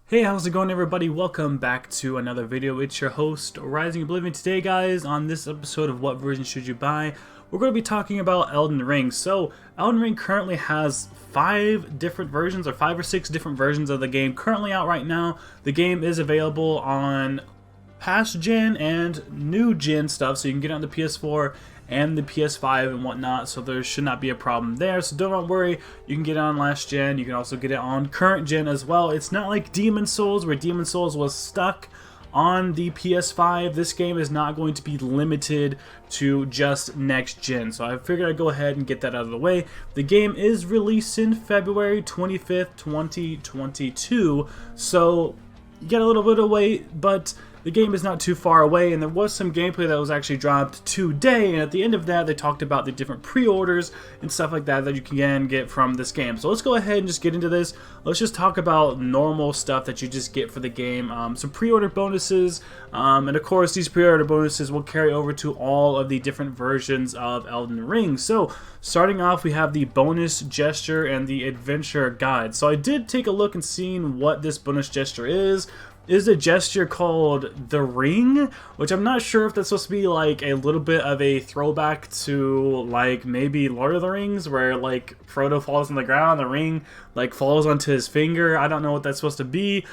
Hey, how's it going, everybody? Welcome back to another video. It's your host, Rising Oblivion. Today, guys, on this episode of What Version Should You Buy, we're going to be talking about Elden Ring. So, Elden Ring currently has 5 different versions, or 5 or 6 different versions of the game currently out right now. The game is available on past gen and new gen stuff, so you can get it on the PS4 and the PS5 and whatnot, so there should not be a problem there. So don't worry, you can get it on last gen, you can also get it on current gen as well. It's not like Demon Souls, where Demon Souls was stuck on the PS5. This game is not going to be limited to just next gen, so I figured I'd go ahead and get that out of the way. The game is releasing February 25th, 2022, so you get a little bit of wait, but the game is not too far away, and there was some gameplay that was actually dropped today, and at the end of that they talked about the different pre-orders and stuff like that that you can get from this game. So let's go ahead and just get into this. Let's just talk about normal stuff that you just get for the game, some pre-order bonuses, and of course these pre-order bonuses will carry over to all of the different versions of Elden Ring. So starting off, we have the bonus gesture and the adventure guide. So I did take a look and seen what this bonus gesture is a gesture called the Ring, which I'm not sure if that's supposed to be like a little bit of a throwback to like maybe Lord of the Rings, where like Frodo falls on the ground, the ring like falls onto his finger. I don't know what that's supposed to be.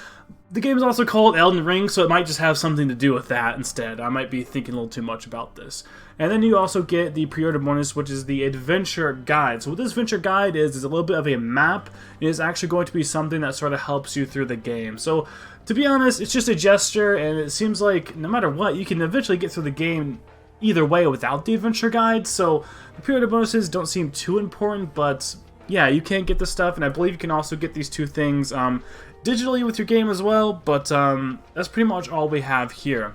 The game is also called Elden Ring, so it might just have something to do with that instead. I might be thinking a little too much about this. And then you also get the pre-order bonus, which is the adventure guide. So what this adventure guide is a little bit of a map. It is actually going to be something that sort of helps you through the game. So to be honest, it's just a gesture, and it seems like no matter what, you can eventually get through the game either way without the adventure guide. So the pre-order bonuses don't seem too important, but yeah, you can get this stuff, and I believe you can also get these two things digitally with your game as well, but that's pretty much all we have here.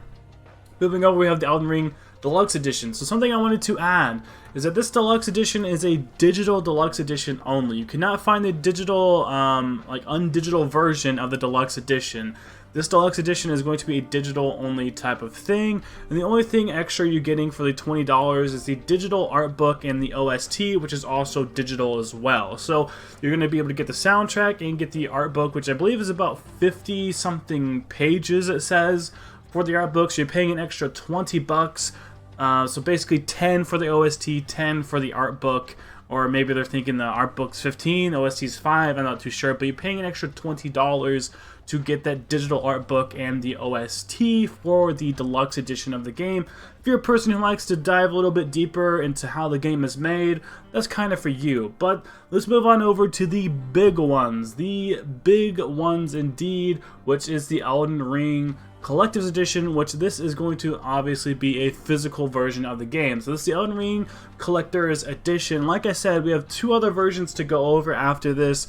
Moving over, we have the Elden Ring Deluxe Edition. So something I wanted to add is that this Deluxe Edition is a digital Deluxe Edition only. You cannot find the digital, like undigital version of the Deluxe Edition. This Deluxe Edition is going to be a digital only type of thing, and the only thing extra you're getting for the $20 is the digital art book and the OST, which is also digital as well. So you're going to be able to get the soundtrack and get the art book, which I believe is about 50 something pages, it says, for the art book. So you're paying an extra 20 bucks. So basically 10 for the OST, 10 for the art book, or maybe they're thinking the art book's 15, OST's 5, I'm not too sure, but you're paying an extra $20 to get that digital art book and the OST for the deluxe edition of the game. If you're a person who likes to dive a little bit deeper into how the game is made, that's kind of for you. But let's move on over to the big ones indeed, which is the Elden Ring Collector's Edition, which this is going to obviously be a physical version of the game. So this is the Elden Ring Collector's Edition. Like I said, we have 2 other versions to go over after this.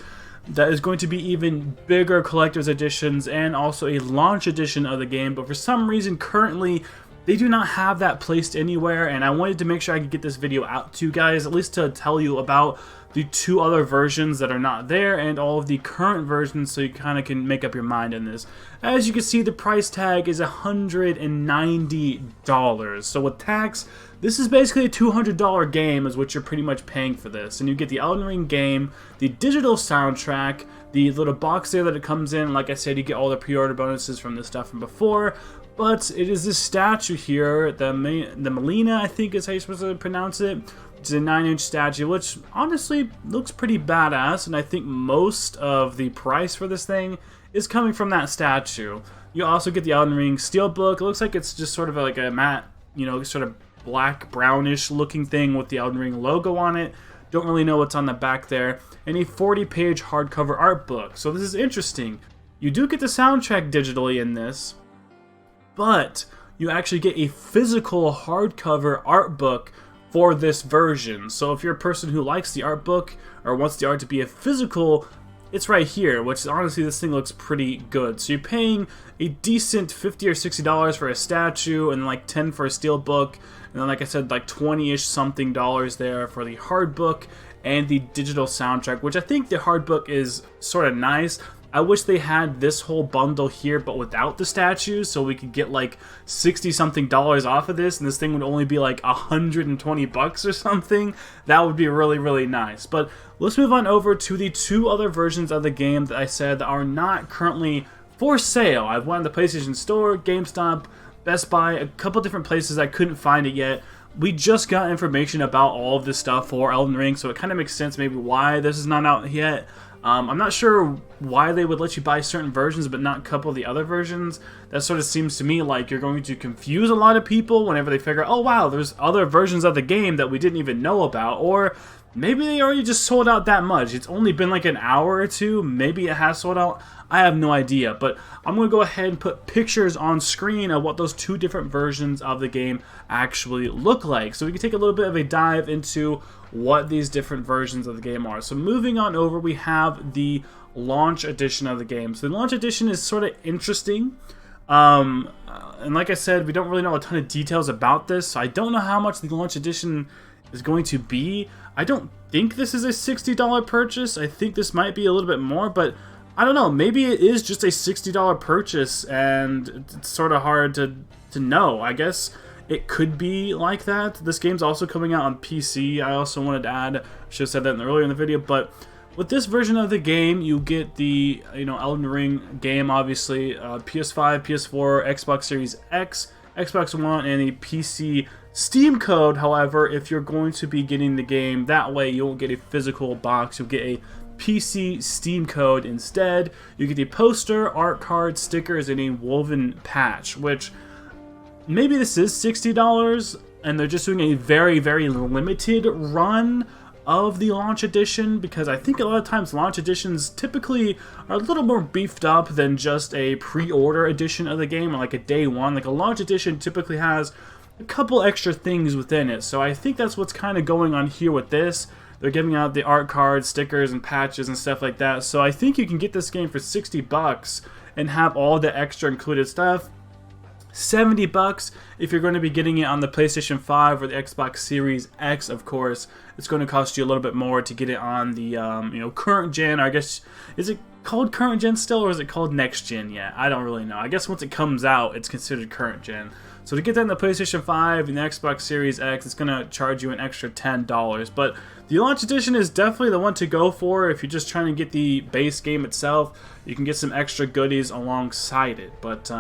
That is going to be even bigger collector's editions and also a launch edition of the game, but for some reason currently they do not have that placed anywhere, and I wanted to make sure I could get this video out to you guys, at least to tell you about the 2 other versions that are not there and all of the current versions, so you kind of can make up your mind on this. As you can see, the price tag is $190. So with tax, this is basically a $200 game is what you're pretty much paying for this. And you get the Elden Ring game, the digital soundtrack, the little box there that it comes in. Like I said, you get all the pre-order bonuses from the stuff from before. But it is this statue here, the Melina, I think is how you're supposed to pronounce it. It's a 9-inch statue, which honestly looks pretty badass, and I think most of the price for this thing is coming from that statue. You also get the Elden Ring Steelbook. It looks like it's just sort of like a matte, you know, sort of black brownish looking thing with the Elden Ring logo on it. Don't really know what's on the back there. And a 40-page hardcover art book. So this is interesting. You do get the soundtrack digitally in this, but you actually get a physical hardcover art book for this version. So if you're a person who likes the art book or wants the art to be a physical, it's right here, which honestly this thing looks pretty good. So you're paying a decent $50 or $60 for a statue and like 10 for a steel book, and then like I said, like 20-ish something dollars there for the hard book and the digital soundtrack, which I think the hard book is sort of nice. I wish they had this whole bundle here but without the statues, so we could get like 60 something dollars off of this and this thing would only be like 120 bucks or something. That would be really, really nice. But let's move on over to the 2 other versions of the game that I said that are not currently for sale. I've went to the PlayStation Store, GameStop, Best Buy, a couple different places. I couldn't find it yet. We just got information about all of this stuff for Elden Ring, so it kind of makes sense maybe why this is not out yet. I'm not sure why they would let you buy certain versions but not a couple of the other versions. That sort of seems to me like you're going to confuse a lot of people whenever they figure, oh wow, there's other versions of the game that we didn't even know about, or maybe they already just sold out that much. It's only been like an hour or two. Maybe it has sold out. I have no idea, but I'm going to go ahead and put pictures on screen of what those two different versions of the game actually look like, so we can take a little bit of a dive into what these different versions of the game are. So moving on over, we have the launch edition of the game. So the launch edition is sort of interesting. And like I said, we don't really know a ton of details about this, so I don't know how much the launch edition is going to be. I don't think this is a $60 purchase. I think this might be a little bit more, but I don't know. Maybe it is just a $60 purchase, and it's sort of hard to know. I guess it could be like that. This game's also coming out on PC. I also wanted to add, I should have said that earlier in the video, but with this version of the game, you get the Elden Ring game, obviously, PS5, PS4, Xbox Series X, Xbox One, and a PC Steam code. However, if you're going to be getting the game that way, you won't get a physical box. You'll get a PC Steam code instead. You get the poster, art card, stickers, and a woven patch, which maybe this is $60 and they're just doing a very, very limited run of the launch edition, because I think a lot of times launch editions typically are a little more beefed up than just a pre-order edition of the game, or like a day one. Like a launch edition typically has a couple extra things within it, so I think that's what's kind of going on here with this. They're giving out the art cards, stickers, and patches and stuff like that, so I think you can get this game for $60 and have all the extra included stuff. $70 if you're going to be getting it on the PlayStation 5 or the Xbox Series X, of course. It's going to cost you a little bit more to get it on the current gen. Or I guess, is it called current gen still, or is it called next gen yet? I don't really know. I guess once it comes out, it's considered current gen. So to get that in the PlayStation 5 and the Xbox Series X, it's going to charge you an extra $10. But the launch edition is definitely the one to go for if you're just trying to get the base game itself. You can get some extra goodies alongside it. But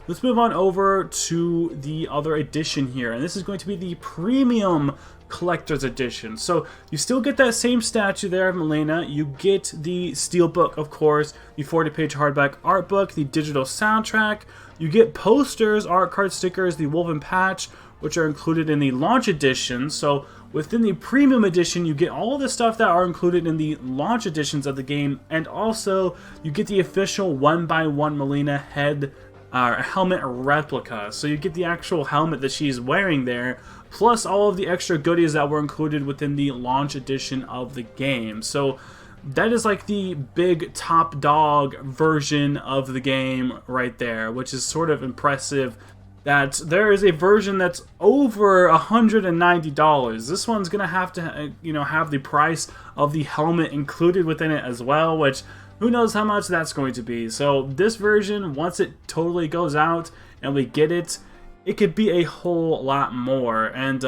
let's move on over to the other edition here. And this is going to be the Premium Collector's Edition. So you still get that same statue there of Melina. You get the Steelbook, of course, the 40-page hardback art book, the digital soundtrack. You get posters, art card, stickers, the woven patch, which are included in the launch edition. So within the premium edition, you get all the stuff that are included in the launch editions of the game, and also you get the official 1x1 Melina helmet replica. So you get the actual helmet that she's wearing there, plus all of the extra goodies that were included within the launch edition of the game. So that is like the big top dog version of the game right there, which is sort of impressive that there is a version that's over $190. This one's gonna have to have the price of the helmet included within it as well, which who knows how much that's going to be. So this version, once it totally goes out and we get it, it could be a whole lot more. And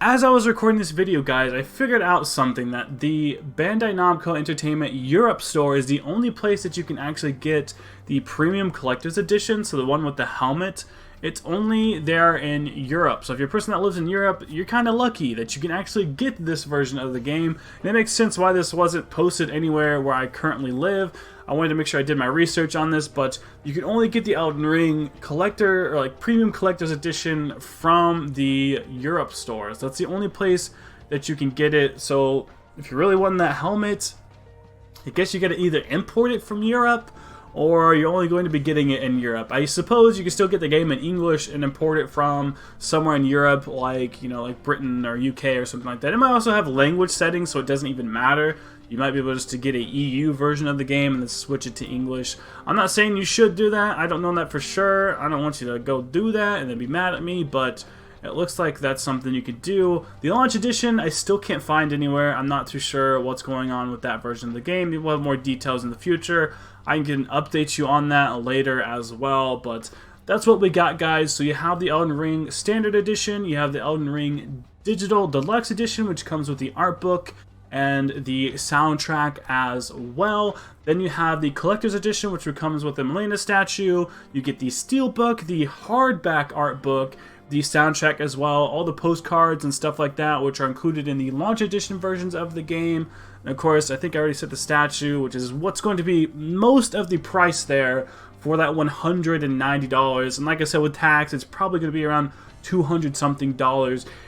as I was recording this video, guys, I figured out something, that the Bandai Namco Entertainment Europe store is the only place that you can actually get the Premium Collector's Edition, so the one with the helmet. It's only there in Europe. So if you're a person that lives in Europe, you're kind of lucky that you can actually get this version of the game. And it makes sense why this wasn't posted anywhere where I currently live. I wanted to make sure I did my research on this, but you can only get the Elden Ring collector, or like Premium Collector's Edition, from the Europe stores. That's the only place that you can get it. So if you really want that helmet, I guess you got to either import it from Europe, or you're only going to be getting it in Europe. I suppose you can still get the game in English and import it from somewhere in Europe, like like Britain or UK or something like that. It might also have language settings, so it doesn't even matter. You might be able just to get a EU version of the game and then switch it to English. I'm not saying you should do that. I don't know that for sure. I don't want you to go do that and then be mad at me, but it looks like that's something you could do. The launch edition, I still can't find anywhere. I'm not too sure what's going on with that version of the game. We'll have more details in the future. I can update you on that later as well, but that's what we got, guys. So you have the Elden Ring Standard Edition, you have the Elden Ring Digital Deluxe Edition, which comes with the art book, and the soundtrack as well. Then you have the collector's edition, which comes with the Melina statue. You get the steelbook, the hardback art book, the soundtrack as well, all the postcards and stuff like that, which are included in the launch edition versions of the game. And of course, I think I already said the statue, which is what's going to be most of the price there for that $190. And like I said, with tax, it's probably going to be around $200 something.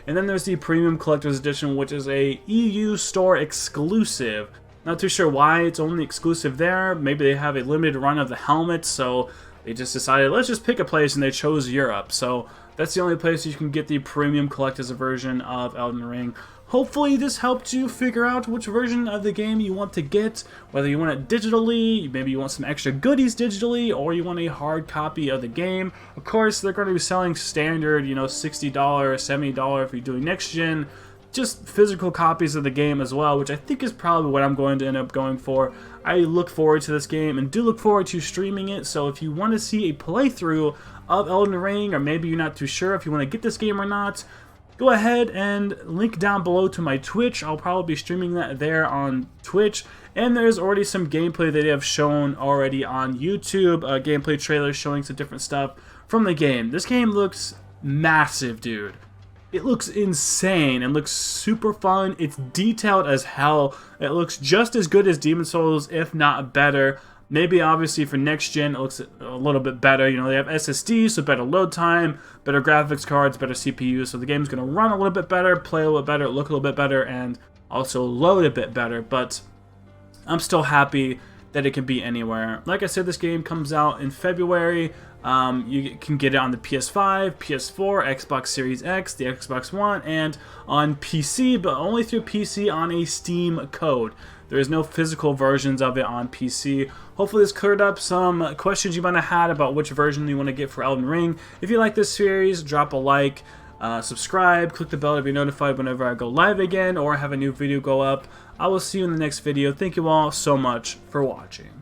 And then there's the premium collector's edition, which is a EU store exclusive. Not too sure why it's only exclusive there. Maybe they have a limited run of the helmets, so they just decided, let's just pick a place, and they chose Europe. So that's the only place you can get the premium collector's version of Elden Ring. Hopefully this helped you figure out which version of the game you want to get, whether you want it digitally, maybe you want some extra goodies digitally, or you want a hard copy of the game. Of course, they're going to be selling standard, you know, $60, $70 if you're doing next gen, just physical copies of the game as well, which I think is probably what I'm going to end up going for. I look forward to this game and do look forward to streaming it, so if you want to see a playthrough of Elden Ring, or maybe you're not too sure if you want to get this game or not, go ahead and link down below to my Twitch. I'll probably be streaming that there on Twitch. And there's already some gameplay that they have shown already on YouTube. Gameplay trailers showing some different stuff from the game. This game looks massive, dude. It looks insane and looks super fun. It's detailed as hell. It looks just as good as Demon's Souls, if not better. Maybe obviously for next gen it looks a little bit better. You know, they have SSDs, so better load time, better graphics cards, better CPU, so the game's going to run a little bit better, play a little bit better, look a little bit better, and also load a bit better. But I'm still happy that it can be anywhere. Like I said, this game comes out in February. You can get it on the PS5, PS4, Xbox Series X, the Xbox One, and on PC, but only through PC on a Steam code. There is no physical versions of it on PC. Hopefully this cleared up some questions you might have had about which version you want to get for Elden Ring. If you like this series, drop a like, subscribe, click the bell to be notified whenever I go live again or have a new video go up. I will see you in the next video. Thank you all so much for watching.